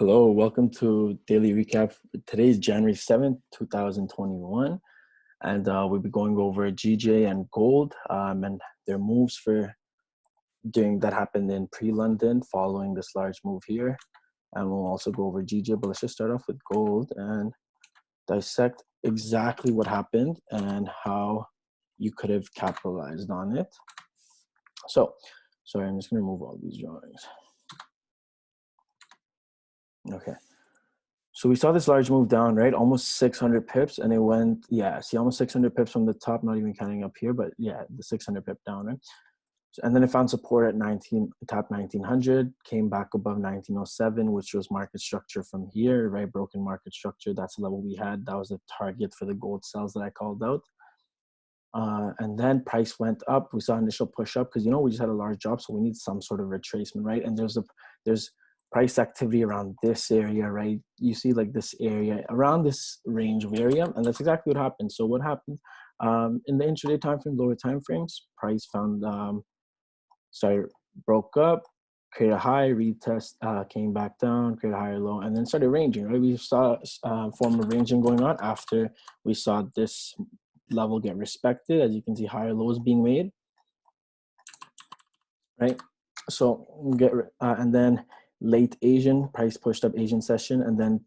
Hello, welcome to Daily Recap. Today's January 7th, 2021, and we'll be going over GJ and gold and their moves for doing that happened in pre-London following this large move here. And we'll also go over GJ, but let's just start off with gold and dissect exactly what happened and how you could have capitalized on it. So, sorry, I'm just going to remove all these drawings. Okay. So we saw this large move down, right? Almost 600 pips, and it went, see, almost 600 pips from the top, not even counting up here, but yeah, the 600 pip down, right? So, and then it found support at top 1900, came back above 1907, which was market structure from here, right? Broken market structure. That's the level we had. That was the target for the gold sells that I called out. And then price went up. We saw initial push up because, we just had a large drop, so we need some sort of retracement, right? And there's price activity around this area, right? You see like this area around this range of area, and that's exactly what happened. So what happened in the intraday time frame, lower time frames, price found broke up, created a high, retest, came back down, created a higher low, and then started ranging, right? We saw a form of ranging going on after we saw this level get respected. As you can see, higher lows being made, right? So and then late Asian price pushed up Asian session, and then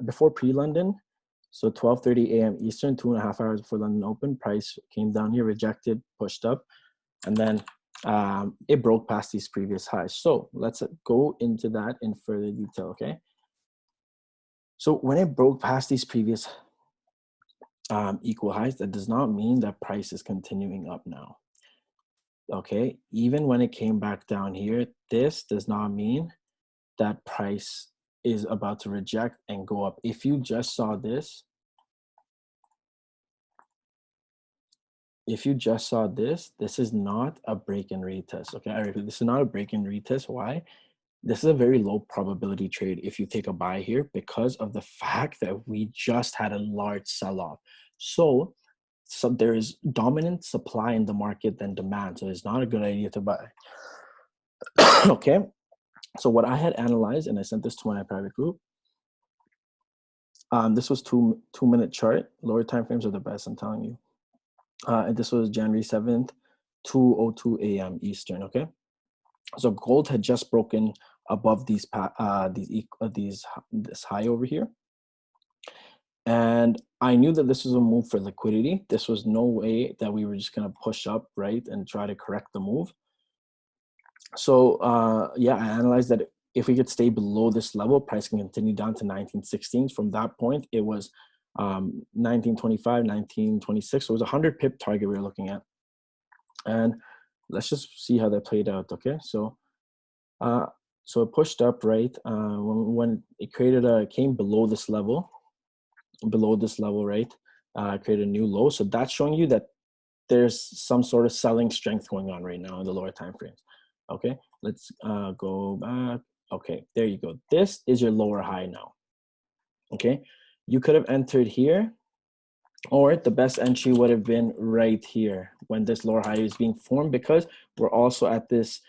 before pre-London, so 12:30 a.m. Eastern, 2.5 hours before London Open, price came down here, rejected, pushed up, and then it broke past these previous highs. So let's go into that in further detail, okay? So when it broke past these previous equal highs, that does not mean that price is continuing up now. Okay, even when it came back down here, this does not mean that price is about to reject and go up. If you just saw this, this is not a break and retest. Okay, I repeat, this is not a break and retest. Why? This is a very low probability trade if you take a buy here because of the fact that we just had a large sell-off. So there is dominant supply in the market than demand. So it's not a good idea to buy. Okay. So what I had analyzed, and I sent this to my private group, this was two-minute chart. Lower time frames are the best, I'm telling you. And this was January 7th, 2:02 a.m. Eastern, okay? So gold had just broken above this high over here. And I knew that this was a move for liquidity. This was no way that we were just going to push up, right, and try to correct the move. So, I analyzed that if we could stay below this level, price can continue down to 1916s. From that point, it was 1925, 1926. So it was a 100 pip target we were looking at. And let's just see how that played out, okay? So it pushed up, right? When it came below this level, right? Created a new low. So that's showing you that there's some sort of selling strength going on right now in the lower time frames. Okay, let's go back. Okay, there you go. This is your lower high now. Okay, you could have entered here, or the best entry would have been right here when this lower high is being formed, because we're also at this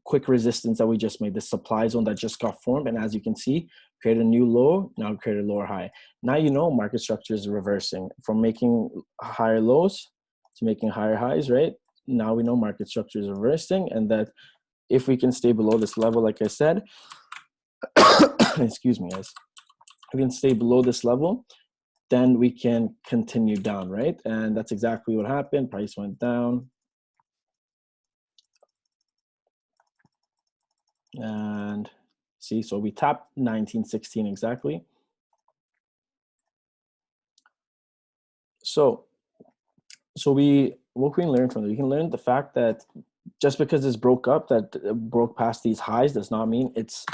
quick resistance that we just made, the supply zone that just got formed. And as you can see, create a new low, now create a lower high. Now market structure is reversing from making higher lows to making higher highs, right? Now we know market structure is reversing, and that if we can stay below this level, like I said, excuse me, guys, if we can stay below this level, then we can continue down, right? And that's exactly what happened. Price went down. And see, so we tapped 1916 exactly. So what can we learn from it? We can learn the fact that just because this broke past these highs does not mean it's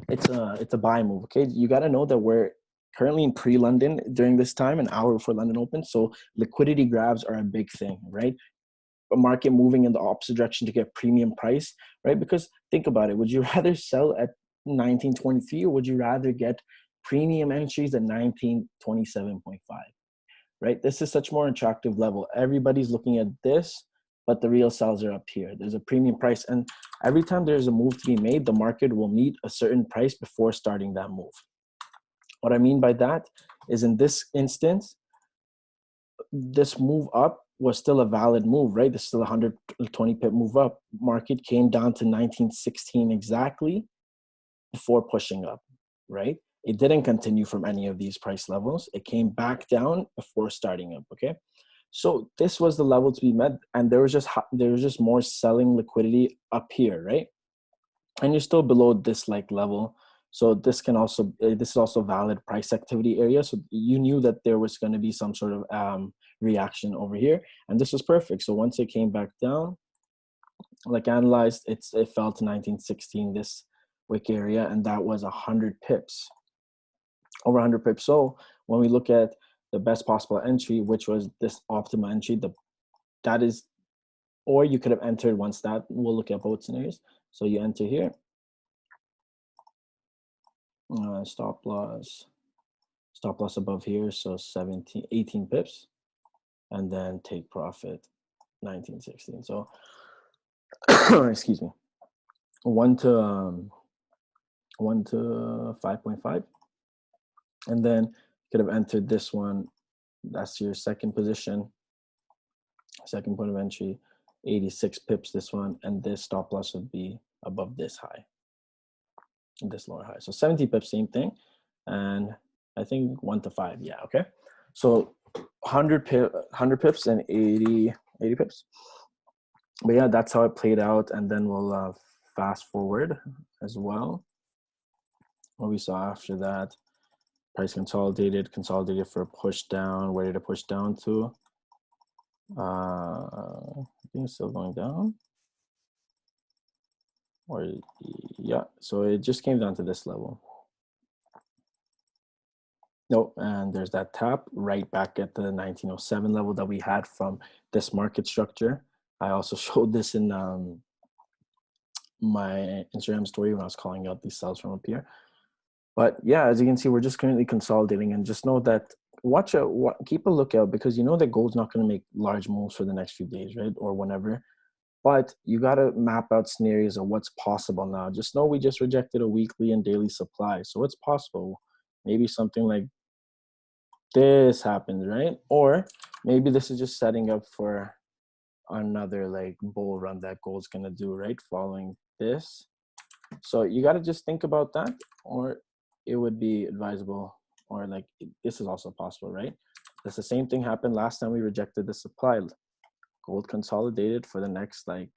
a buy move. Okay, you got to know that we're currently in pre-London during this time, an hour before London Open. So liquidity grabs are a big thing, right? A market moving in the opposite direction to get premium price, right? Because think about it, would you rather sell at 1923 or would you rather get premium entries at 1927.5? Right? This is such more attractive level. Everybody's looking at this but the real sells are up here. There's a premium price, and every time there's a move to be made, the market will meet a certain price before starting that move. What I mean by that is, in this instance, this move up was still a valid move, right? This is still a 120 pip move up. Market came down to 1916 exactly before pushing up, right? It didn't continue from any of these price levels. It came back down before starting up, okay? So this was the level to be met, and there was just more selling liquidity up here, right? And you're still below this like level. So this is also valid price activity area. So you knew that there was going to be some sort of reaction over here, and this was perfect. So once it came back down, like analyzed, it fell to 1916, this wick area, and that was 100 pips, over 100 pips. So when we look at the best possible entry, which was this optimal entry, that is, or you could have entered once that, we'll look at both scenarios. So you enter here, stop loss above here, so 18 pips, and then take profit 1916. So excuse me, 1 to 5.5, and then you could have entered this one. That's your second position, second point of entry, 86 pips, this one, and this stop loss would be above this high, this lower high. So 70 pips, same thing, and I think 1 to 5, yeah, okay. So 100 pips and 80 pips. But yeah, that's how it played out, and then we'll fast forward as well. What we saw after that, price consolidated for a push down. Where did it push down to? I think it's still going down. Or yeah, so it just came down to this level. Nope, and there's that tap right back at the 1907 level that we had from this market structure. I also showed this in my Instagram story when I was calling out these sells from up here. But yeah, as you can see, we're just currently consolidating, and just know that keep a lookout, because you know that gold's not going to make large moves for the next few days, right? Or whenever. But you got to map out scenarios of what's possible now. Just know we just rejected a weekly and daily supply. So what's possible? Maybe something like this happens, right? Or maybe this is just setting up for another like bull run that gold's going to do, right? Following this. So you got to just think about that, or it would be advisable, or like this is also possible, right? That's the same thing happened last time we rejected the supply. Gold consolidated for the next like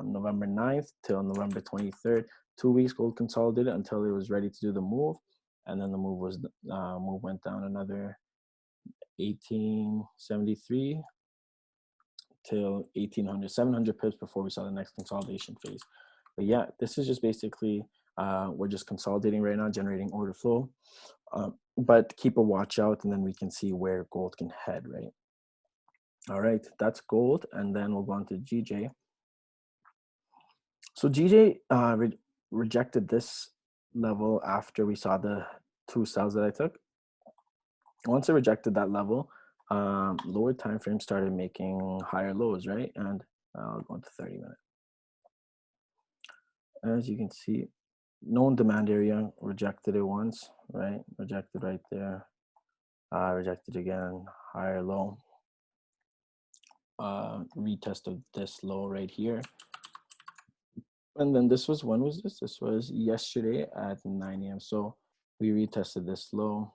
November 9th till November 23rd. 2 weeks gold consolidated until it was ready to do the move, and then the move went down another 1873 till 1800, 700 pips before we saw the next consolidation phase. But yeah, this is just basically we're just consolidating right now, generating order flow, but keep a watch out, and then we can see where gold can head, right? All right, that's gold, and then we'll go on to GJ. So GJ rejected this level after we saw the 2 sells that I took. Once it rejected that level, lower time frame started making higher lows, right? And I'll go into 30 minutes. As you can see, known demand area, rejected it once, right? Rejected right there. Rejected again, higher low. Retest of this low right here. And then this was, when was this? This was yesterday at 9 a.m. So we retested this low,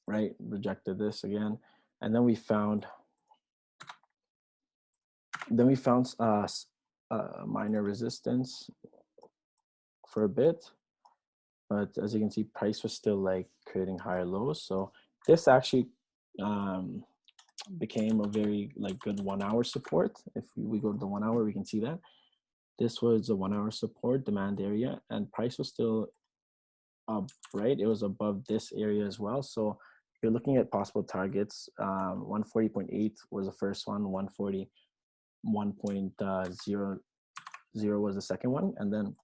right? Rejected this again. And then we found minor resistance for a bit. But as you can see, price was still like creating higher lows. So this actually became a very like good 1 hour support. If we go to the 1 hour, we can see that this was a 1 hour support demand area, and price was still up, right? It was above this area as well. So if you're looking at possible targets, 140.8 was the first one, 141.00 was the second one. And then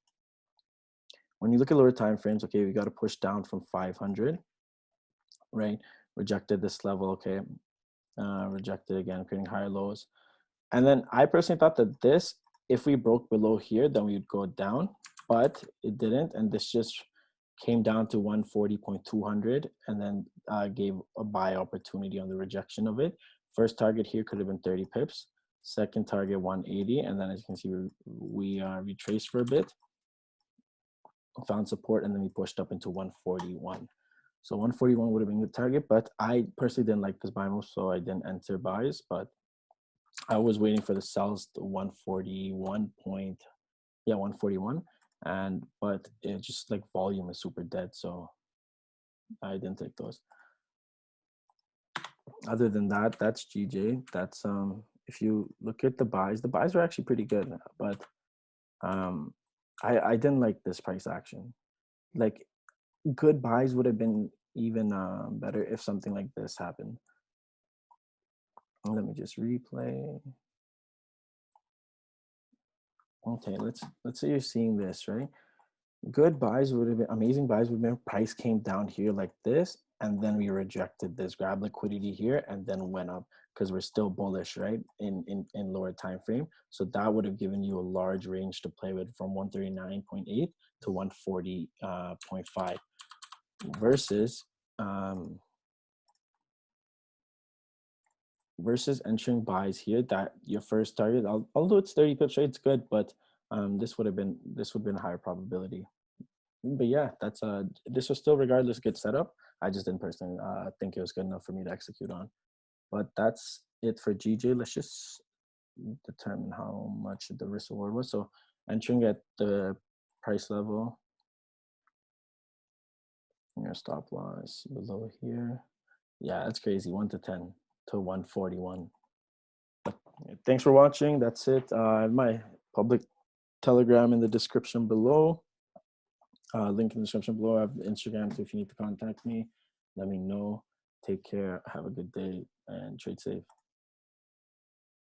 when you look at lower time frames, okay, we got to push down from 500, right? Rejected this level, okay. Rejected again, creating higher lows. And then I personally thought that this, if we broke below here, then we would go down, but it didn't. And this just came down to 140.200 and then gave a buy opportunity on the rejection of it. First target here could have been 30 pips. Second target 180. And then as you can see, we retraced for a bit, found support, and then we pushed up into 141. So 141 would have been the target, but I personally didn't like this buy move, so I didn't enter buys, but I was waiting for the sells to 141 point, yeah, 141. But it just like volume is super dead, so I didn't take those. Other than that, that's GJ. That's if you look at the buys are actually pretty good, but I didn't like this price action. Like good buys would have been even better if something like this happened. Let me just replay. Okay, let's say you're seeing this, right? Good buys would have been amazing buys would have been price came down here like this, and then we rejected this, grab liquidity here, and then went up because we're still bullish, right? In lower time frame. So that would have given you a large range to play with from 139.8 to 140.5 versus entering buys here that your first target, although it's 30 pips, right? It's good, but this would have been a higher probability. But yeah, that's this was still regardless good setup. I just didn't personally think it was good enough for me to execute on. But that's it for GJ. Let's just determine how much the risk reward was. So entering at the price level, your stop loss below here. Yeah, that's crazy. 1 to 10 to 141. Thanks for watching. That's it. My public Telegram in the description below. Link in the description below. I have Instagram, so if you need to contact me, let me know. Take care. Have a good day and trade safe.